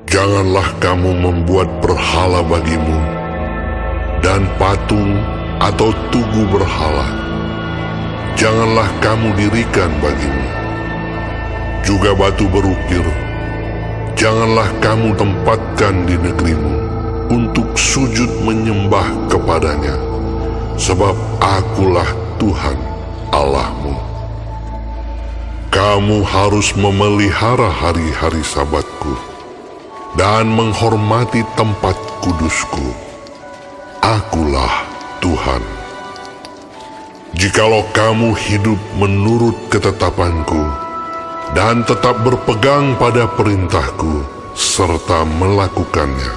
Janganlah kamu membuat berhala bagimu, dan patung atau tugu berhala. Janganlah kamu dirikan bagimu. Juga batu berukir, janganlah kamu tempatkan di negerimu untuk sujud menyembah kepadanya, sebab Akulah Tuhan Allahmu. Kamu harus memelihara hari-hari Sabatku dan menghormati tempat kudusku. Akulah Tuhan. Jikalau kamu hidup menurut ketetapanku dan tetap berpegang pada perintahku serta melakukannya,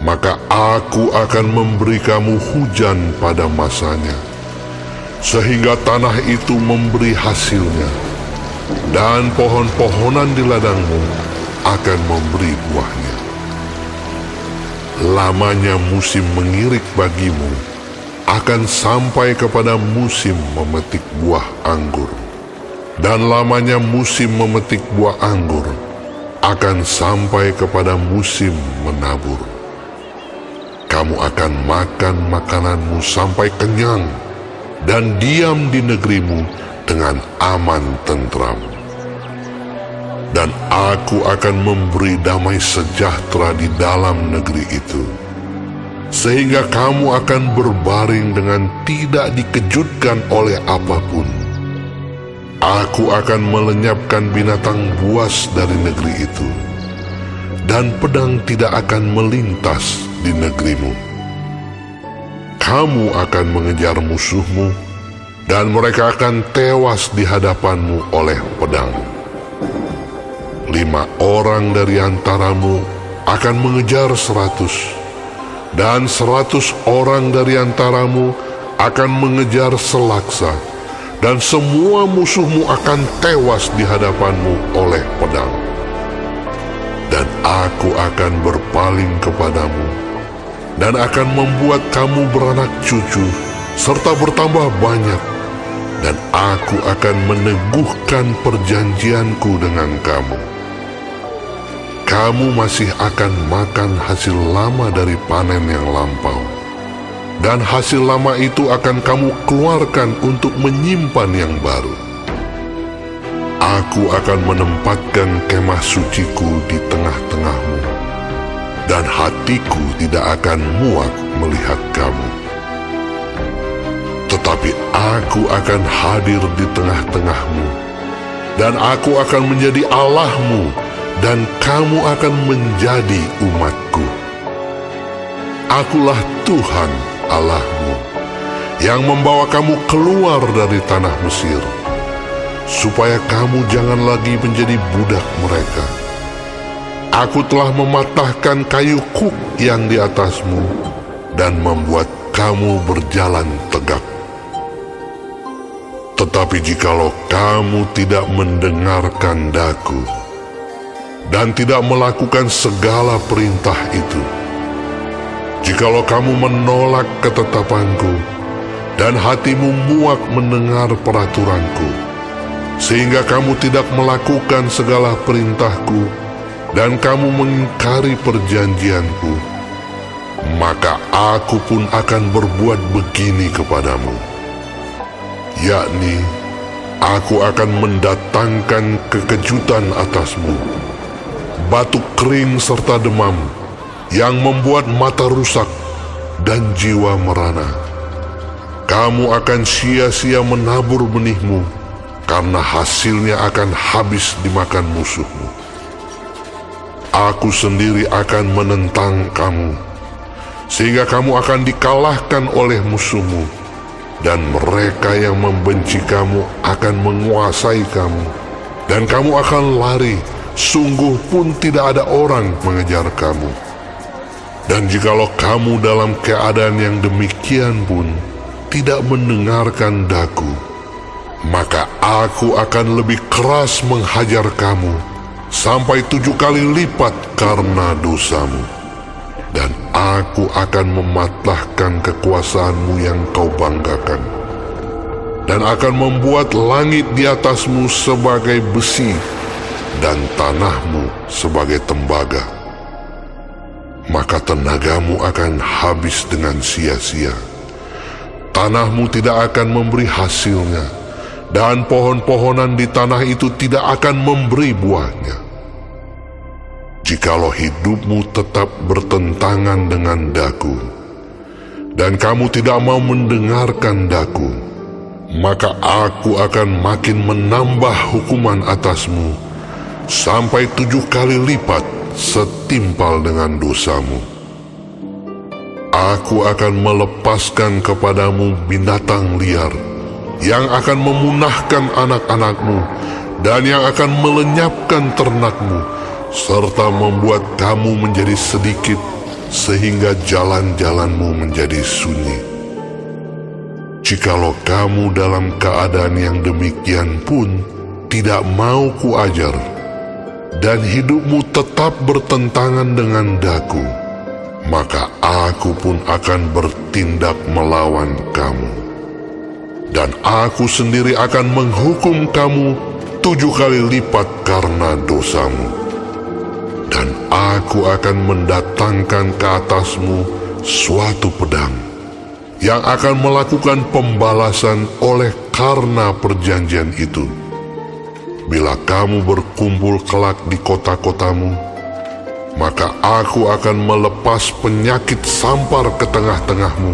maka Aku akan memberi kamu hujan pada masanya, sehingga tanah itu memberi hasilnya, dan pohon-pohonan di ladangmu akan memberi buahnya. Lamanya musim mengirik bagimu akan sampai kepada musim memetik buah anggur, dan lamanya musim memetik buah anggur akan sampai kepada musim menabur. Kamu akan makan makananmu sampai kenyang dan diam di negerimu dengan aman tentram. Dan Aku akan memberi damai sejahtera di dalam negeri itu, sehingga kamu akan berbaring dengan tidak dikejutkan oleh apapun. Aku akan melenyapkan binatang buas dari negeri itu, dan pedang tidak akan melintas di negerimu. Kamu akan mengejar musuhmu, dan mereka akan tewas di hadapanmu oleh pedang. 5 orang dari antaramu akan mengejar 100, dan 100 orang dari antaramu akan mengejar selaksa, dan semua musuhmu akan tewas di hadapanmu oleh pedang. Dan Aku akan berpaling kepadamu, dan akan membuat kamu beranak cucu, serta bertambah banyak, dan Aku akan meneguhkan perjanjianku dengan kamu. Kamu masih akan makan hasil lama dari panen yang lampau, dan hasil lama itu akan kamu keluarkan untuk menyimpan yang baru. Aku akan menempatkan kemah suciku di tengah-tengahmu, dan hatiku tidak akan muak melihat kamu. Tetapi Aku akan hadir di tengah-tengahmu, dan Aku akan menjadi Allahmu, dan kamu akan menjadi umatku. Akulah Tuhan Allahmu, yang membawa kamu keluar dari tanah Mesir, supaya kamu jangan lagi menjadi budak mereka. Aku telah mematahkan kayu kuk yang di atasmu, dan membuat kamu berjalan tegak. Tetapi jikalau kamu tidak mendengarkan daku, dan tidak melakukan segala perintah itu, jikalau kamu menolak ketetapanku, dan hatimu muak mendengar peraturanku, sehingga kamu tidak melakukan segala perintahku, dan kamu mengingkari perjanjianku, maka Aku pun akan berbuat begini kepadamu, yakni Aku akan mendatangkan kekejutan atasmu, batuk kering serta demam, yang membuat mata rusak dan jiwa merana. Kamu akan sia-sia menabur benihmu, karena hasilnya akan habis dimakan musuhmu. Aku sendiri akan menentang kamu, sehingga kamu akan dikalahkan oleh musuhmu, dan mereka yang membenci kamu akan menguasai kamu, dan kamu akan lari, sungguh pun tidak ada orang mengejar kamu. Dan jikalau kamu dalam keadaan yang demikian pun tidak mendengarkan daku, maka Aku akan lebih keras menghajar kamu sampai 7 kali lipat karena dosamu. Dan Aku akan mematahkan kekuasaanmu yang kau banggakan, dan akan membuat langit di atasmu sebagai besi, dan tanahmu sebagai tembaga, maka tenagamu akan habis dengan sia-sia. Tanahmu tidak akan memberi hasilnya, dan pohon-pohonan di tanah itu tidak akan memberi buahnya. Jikalau hidupmu tetap bertentangan dengan daku, dan kamu tidak mau mendengarkan daku, maka aku akan makin menambah hukuman atasmu sampai 7 kali lipat setimpal dengan dosamu. Aku akan melepaskan kepadamu binatang liar yang akan memunahkan anak-anakmu dan yang akan melenyapkan ternakmu, serta membuat kamu menjadi sedikit sehingga jalan-jalanmu menjadi sunyi. Jikalau kamu dalam keadaan yang demikian pun tidak mau kuajar, dan hidupmu tetap bertentangan dengan daku, maka aku pun akan bertindak melawan kamu. Dan aku sendiri akan menghukum kamu 7 kali lipat karena dosamu. Dan aku akan mendatangkan ke atasmu suatu pedang yang akan melakukan pembalasan oleh karena perjanjian itu. Bila kamu berkumpul kelak di kota-kotamu, maka aku akan melepas penyakit sampar ke tengah-tengahmu,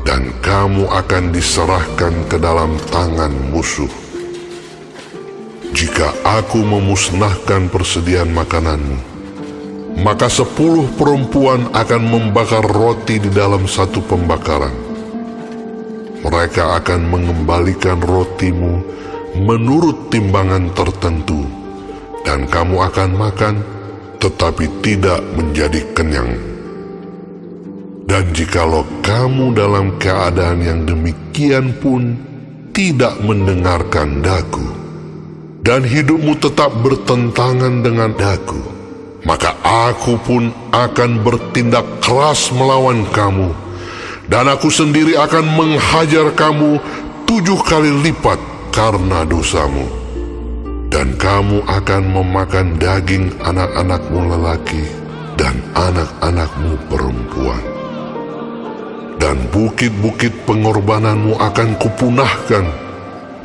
dan kamu akan diserahkan ke dalam tangan musuh. Jika aku memusnahkan persediaan makananmu, maka 10 perempuan akan membakar roti di dalam satu pembakaran. Mereka akan mengembalikan rotimu menurut timbangan tertentu, dan kamu akan makan tetapi tidak menjadi kenyang. Dan jikalau kamu dalam keadaan yang demikian pun tidak mendengarkan daku, dan hidupmu tetap bertentangan dengan daku, maka aku pun akan bertindak keras melawan kamu, dan aku sendiri akan menghajar kamu 7 kali lipat karena dosamu. Dan kamu akan memakan daging anak-anakmu lelaki dan anak-anakmu perempuan. Dan bukit-bukit pengorbananmu akan kupunahkan,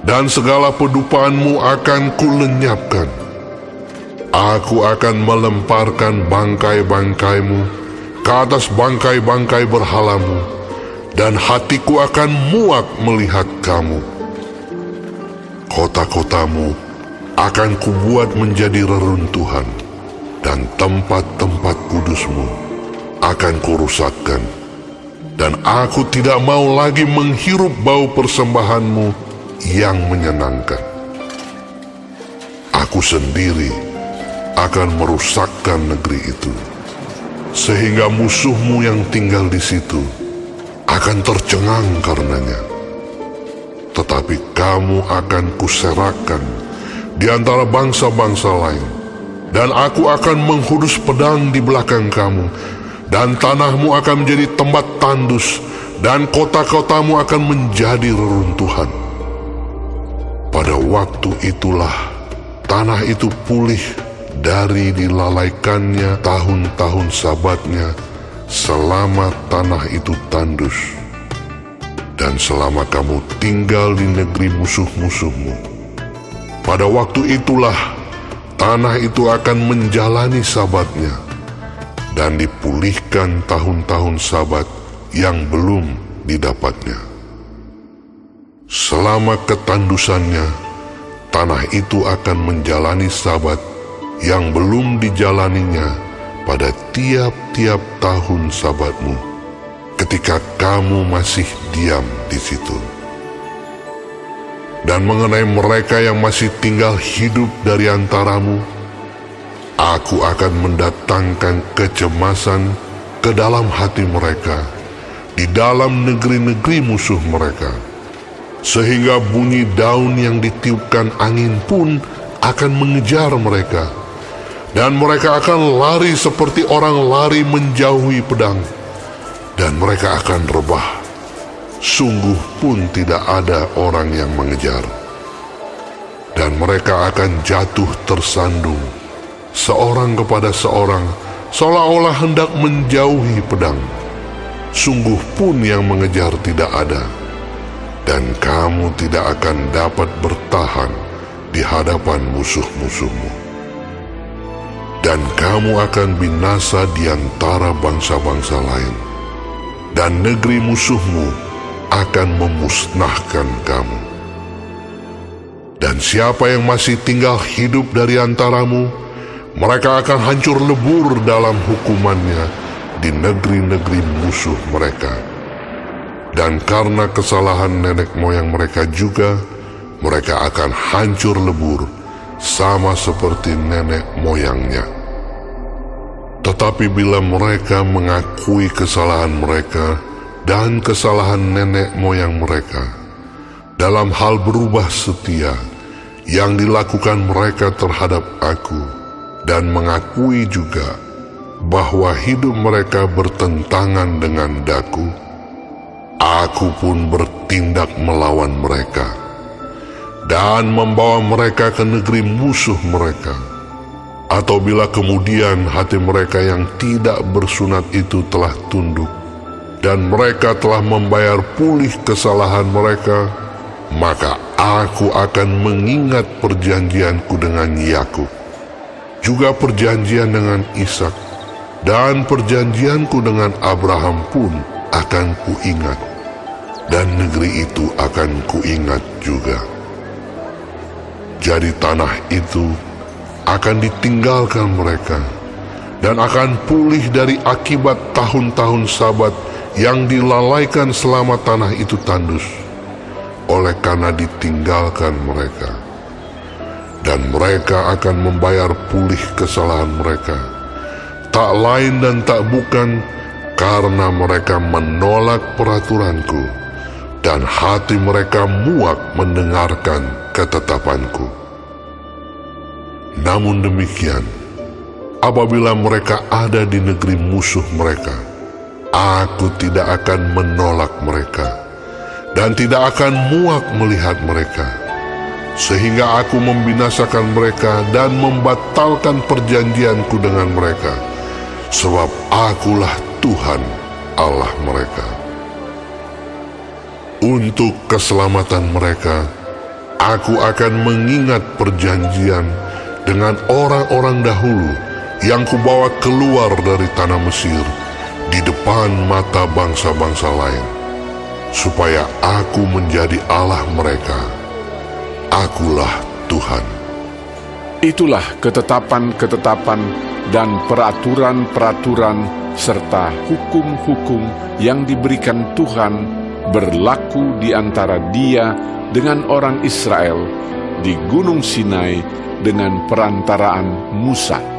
dan segala pedupaanmu akan kulenyapkan. Aku akan melemparkan bangkai-bangkaimu ke atas bangkai-bangkai berhalamu, dan hatiku akan muak melihat kamu. Kota-kotamu akan kubuat menjadi reruntuhan, dan tempat-tempat kudusmu akan kurusakkan, dan aku tidak mau lagi menghirup bau persembahanmu yang menyenangkan. Aku sendiri akan merusakkan negeri itu, sehingga musuhmu yang tinggal di situ akan tercengang karenanya. Tetapi kamu akan kuserahkan di antara bangsa-bangsa lain, dan aku akan menghudus pedang di belakang kamu, dan tanahmu akan menjadi tempat tandus, dan kota-kotamu akan menjadi reruntuhan. Pada waktu itulah tanah itu pulih dari dilalaikannya tahun-tahun sabatnya, selama tanah itu tandus, dan selama kamu tinggal di negeri musuh-musuhmu. Pada waktu itulah tanah itu akan menjalani sabatnya, dan dipulihkan tahun-tahun sabat yang belum didapatnya. Selama ketandusannya, tanah itu akan menjalani sabat yang belum dijalaninya pada tiap-tiap tahun sabatmu, ketika kamu masih diam di situ. Dan mengenai mereka yang masih tinggal hidup dari antaramu, aku akan mendatangkan kecemasan ke dalam hati mereka di dalam negeri-negeri musuh mereka, sehingga bunyi daun yang ditiupkan angin pun akan mengejar mereka, dan mereka akan lari seperti orang lari menjauhi pedang, dan mereka akan rebah. Sungguh pun tidak ada orang yang mengejar. dan mereka akan jatuh tersandung, seorang kepada seorang, seolah-olah hendak menjauhi pedang. Sungguh pun yang mengejar tidak ada, dan kamu tidak akan dapat bertahan di hadapan musuh-musuhmu. Dan kamu akan binasa di antara bangsa-bangsa lain, dan negeri musuhmu akan memusnahkan kamu. Dan siapa yang masih tinggal hidup dari antaramu, mereka akan hancur lebur dalam hukumannya di negeri-negeri musuh mereka. Dan karena kesalahan nenek moyang mereka juga, mereka akan hancur lebur sama seperti nenek moyangnya. Tetapi bila mereka mengakui kesalahan mereka dan kesalahan nenek moyang mereka, dalam hal berubah setia yang dilakukan mereka terhadap aku, dan mengakui juga bahwa hidup mereka bertentangan dengan daku, aku pun bertindak melawan mereka dan membawa mereka ke negeri musuh mereka. Atau bila kemudian hati mereka yang tidak bersunat itu telah tunduk, dan mereka telah membayar pulih kesalahan mereka, maka aku akan mengingat perjanjianku dengan Yakub, juga perjanjian dengan Ishak, dan perjanjianku dengan Abraham pun akan kuingat, dan negeri itu akan kuingat juga. Jadi tanah itu akan ditinggalkan mereka, dan akan pulih dari akibat tahun-tahun Sabat yang dilalaikan selama tanah itu tandus, oleh karena ditinggalkan mereka. Dan mereka akan membayar pulih kesalahan mereka, tak lain dan tak bukan karena mereka menolak peraturanku, dan hati mereka muak mendengarkan ketetapanku. Namun demikian, apabila mereka ada di negeri musuh mereka, aku tidak akan menolak mereka, dan tidak akan muak melihat mereka, sehingga aku membinasakan mereka dan membatalkan perjanjianku dengan mereka, sebab akulah Tuhan Allah mereka. Untuk keselamatan mereka, aku akan mengingat perjanjian dengan orang-orang dahulu yang kubawa keluar dari tanah Mesir di depan mata bangsa-bangsa lain, supaya aku menjadi Allah mereka. Akulah Tuhan. Itulah ketetapan-ketetapan dan peraturan-peraturan serta hukum-hukum yang diberikan Tuhan berlaku di antara Dia dengan orang Israel di Gunung Sinai dengan perantaraan Musa.